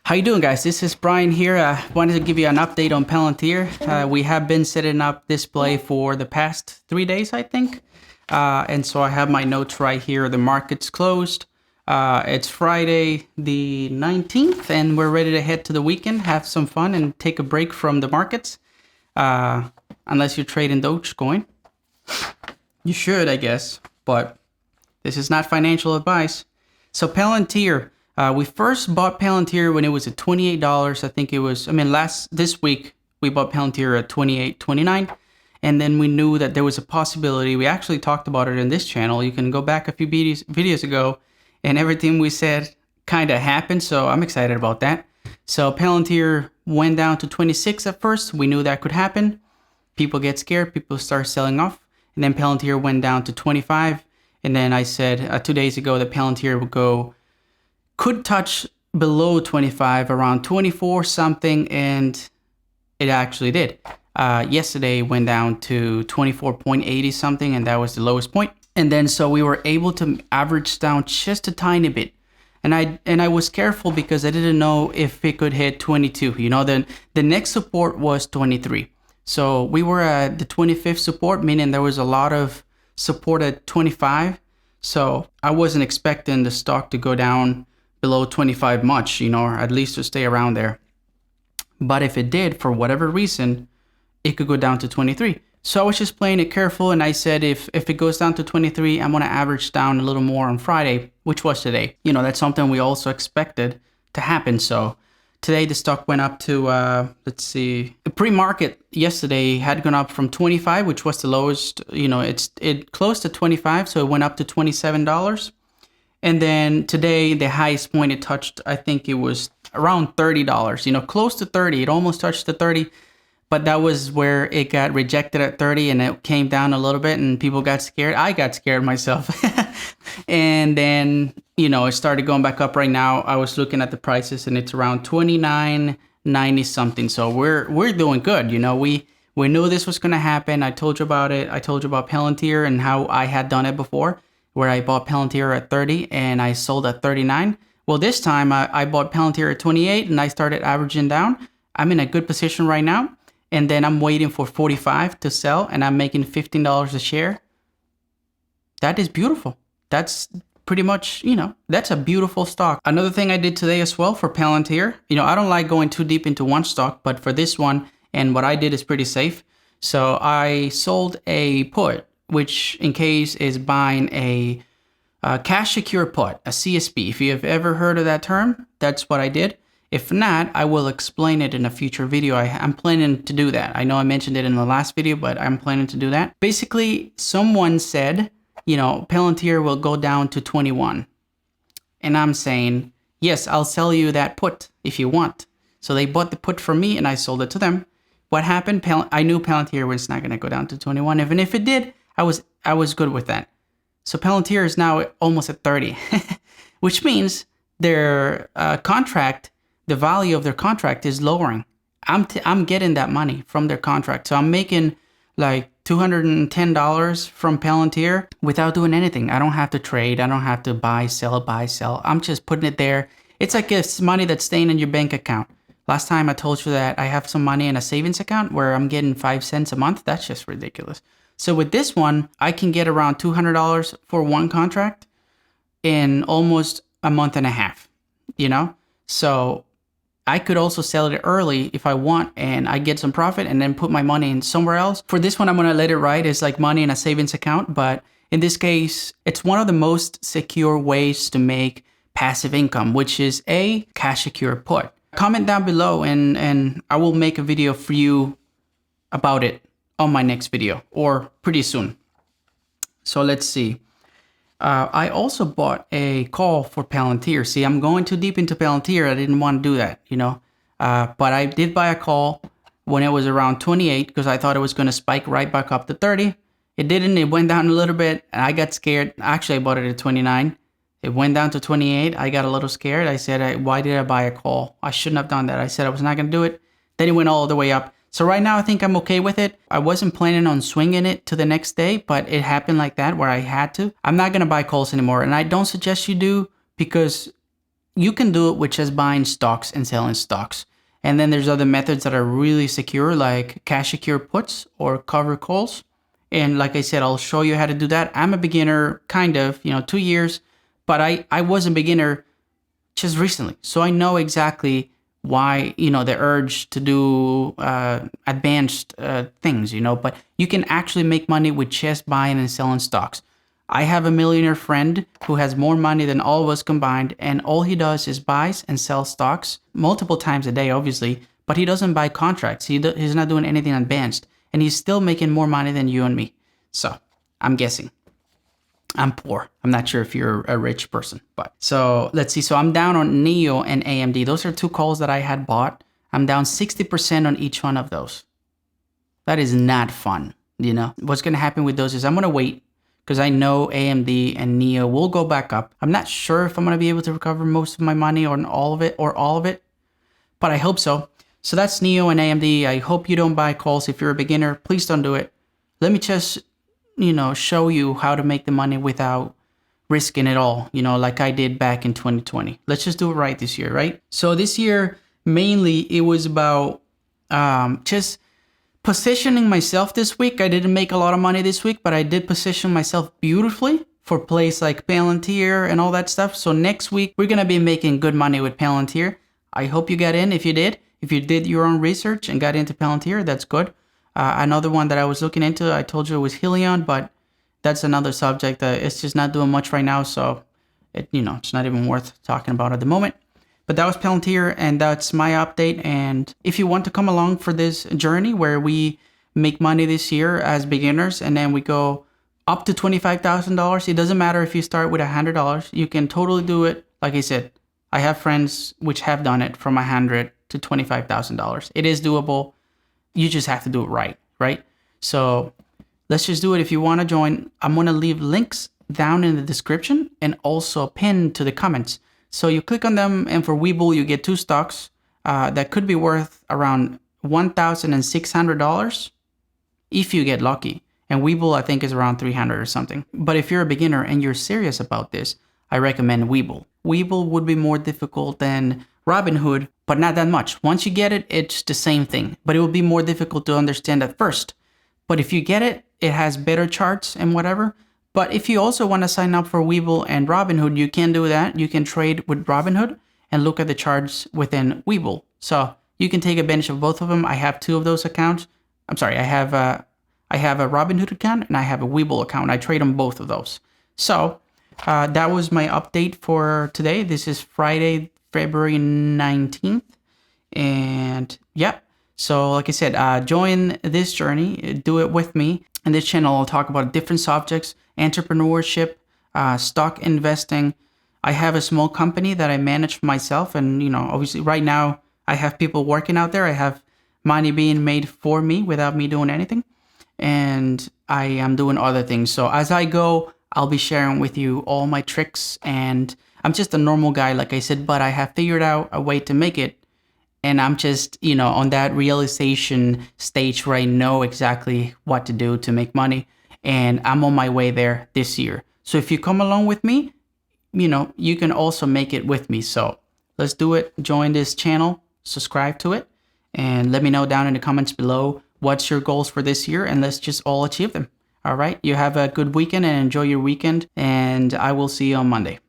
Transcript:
How you doing, guys? This is Brian here. I wanted to give you an update on Palantir. We have been setting up this play for the past 3 days, I think. And so I have my notes right here. The market's closed. It's Friday the 19th, and we're ready to head to the weekend, have some fun, and take a break from the markets. Unless you're trading Dogecoin. You should, I guess, but this is not financial advice. So Palantir. We first bought Palantir when it was at $28. I think it was, this week we bought Palantir at $28.29. And then we knew that there was a possibility. We actually talked about it in this channel. You can go back a few videos ago and everything we said kind of happened. So I'm excited about that. So Palantir went down to 26 at first. We knew that could happen. People get scared. People start selling off. And then Palantir went down to 25. And then I said 2 days ago that Palantir could touch below 25, around 24 something, and it actually did. Yesterday went down to 24.80 something, and that was the lowest point. And then so we were able to average down just a tiny bit. And I was careful because I didn't know if it could hit 22. You know, then the next support was 23. So we were at the 25th support, meaning there was a lot of support at 25. So I wasn't expecting the stock to go down below 25 much, you know, or at least to stay around there. But if it did, for whatever reason, it could go down to 23. So I was just playing it careful, and I said if it goes down to 23, I'm going to average down a little more on Friday, which was today. You know, that's something we also expected to happen. So today the stock went up to, let's see, the pre-market yesterday had gone up from 25, which was the lowest, you know, it closed at 25, so it went up to $27. And then today, the highest point it touched, I think it was around $30, you know, close to 30. It almost touched the 30, but that was where it got rejected at 30, and it came down a little bit and people got scared. I got scared myself. And then, you know, it started going back up right now. I was looking at the prices and it's around $29.90 something. So we're doing good. You know, we knew this was going to happen. I told you about it. I told you about Palantir and how I had done it before, where I bought Palantir at 30 and I sold at 39. Well, this time I bought Palantir at 28 and I started averaging down. I'm in a good position right now. And then I'm waiting for 45 to sell, and I'm making $15 a share. That is beautiful. That's pretty much, you know, that's a beautiful stock. Another thing I did today as well for Palantir, you know, I don't like going too deep into one stock, but for this one, and what I did is pretty safe. So I sold a put, which in case is buying a Cash Secure Put, a CSP. If you have ever heard of that term, that's what I did. If not, I will explain it in a future video. I'm planning to do that. I know I mentioned it in the last video, but I'm planning to do that. Basically, someone said, you know, Palantir will go down to 21. And I'm saying, yes, I'll sell you that put if you want. So they bought the put from me and I sold it to them. What happened? I knew Palantir was not going to go down to 21. Even if it did, I was good with that. So Palantir is now almost at 30, which means their contract, the value of their contract is lowering. I'm getting that money from their contract. So I'm making like $210 from Palantir without doing anything. I don't have to trade. I don't have to buy, sell. I'm just putting it there. It's like it's money that's staying in your bank account. Last time I told you that I have some money in a savings account where I'm getting 5 cents a month. That's just ridiculous. So with this one, I can get around $200 for one contract in almost a month and a half, you know? So I could also sell it early if I want, and I get some profit and then put my money in somewhere else. For this one, I'm going to let it ride. It's like money in a savings account. But in this case, it's one of the most secure ways to make passive income, which is a Cash Secure Put. Comment down below and I will make a video for you about it on my next video or pretty soon. So let's see. I also bought a call for Palantir. See, I'm going too deep into Palantir. I didn't want to do that, you know. But I did buy a call when it was around 28 because I thought it was going to spike right back up to 30. It didn't. It went down a little bit and I got scared. Actually, I bought it at 29. It went down to 28. I got a little scared. I said, why did I buy a call? I shouldn't have done that. I said I was not going to do it. Then it went all the way up. So right now, I think I'm okay with it. I wasn't planning on swinging it to the next day, but it happened like that where I had to. I'm not going to buy calls anymore. And I don't suggest you do because you can do it with just buying stocks and selling stocks. And then there's other methods that are really secure, like Cash Secure Puts or cover calls. And like I said, I'll show you how to do that. I'm a beginner, kind of, 2 years, but I was a beginner just recently. So I know exactly why, the urge to do advanced things, but you can actually make money with just buying and selling stocks. I have a millionaire friend who has more money than all of us combined, and all he does is buys and sells stocks multiple times a day, obviously, but he doesn't buy contracts. He's not doing anything advanced, and he's still making more money than you and me. So I'm guessing. I'm poor. I'm not sure if you're a rich person, but so let's see. So I'm down on NIO and AMD. Those are two calls that I had bought. I'm down 60% on each one of those. That is not fun. What's going to happen with those is I'm going to wait, because I know AMD and NIO will go back up. I'm not sure if I'm going to be able to recover most of my money or all of it, but I hope so. So that's NIO and AMD. I hope you don't buy calls. If you're a beginner, please don't do it. Let me just, show you how to make the money without risking it all, like I did back in 2020. Let's just do it right this year, right? So this year, mainly, it was about just positioning myself this week. I didn't make a lot of money this week, but I did position myself beautifully for plays like Palantir and all that stuff. So next week, we're going to be making good money with Palantir. I hope you got in. If you did your own research and got into Palantir, that's good. Another one that I was looking into, I told you it was Helion, but that's another subject that it's just not doing much right now. So it's not even worth talking about at the moment. But that was Palantir, and that's my update. And if you want to come along for this journey where we make money this year as beginners, and then we go up to $25,000, it doesn't matter if you start with $100. You can totally do it. Like I said, I have friends which have done it from $100 to $25,000. It is doable. You just have to do it right? So let's just do it. If you want to join, I'm going to leave links down in the description and also pinned to the comments. So you click on them, and for Webull, you get 2 stocks that could be worth around $1,600 if you get lucky. And Webull, I think, is around $300 or something. But if you're a beginner and you're serious about this, I recommend Webull. Webull would be more difficult than Robinhood, but not that much. Once you get it, it's the same thing, but it will be more difficult to understand at first. But if you get it, it has better charts and whatever. But if you also want to sign up for Webull and Robinhood, you can do that. You can trade with Robinhood and look at the charts within Webull. So you can take advantage of both of them. I have 2 of those accounts. I'm sorry, I have a Robinhood account and I have a Webull account. I trade on both of those. So that was my update for today. This is Friday, February 19th. And yeah, so like I said, join this journey, do it with me. In this channel, I'll talk about different subjects, entrepreneurship, stock investing. I have a small company that I manage for myself. And, obviously right now I have people working out there. I have money being made for me without me doing anything. And I am doing other things. So as I go, I'll be sharing with you all my tricks, and I'm just a normal guy, like I said, but I have figured out a way to make it. And I'm just, on that realization stage where I know exactly what to do to make money. And I'm on my way there this year. So if you come along with me, you can also make it with me. So let's do it. Join this channel, subscribe to it, and let me know down in the comments below what's your goals for this year, and let's just all achieve them. All right. You have a good weekend and enjoy your weekend, and I will see you on Monday.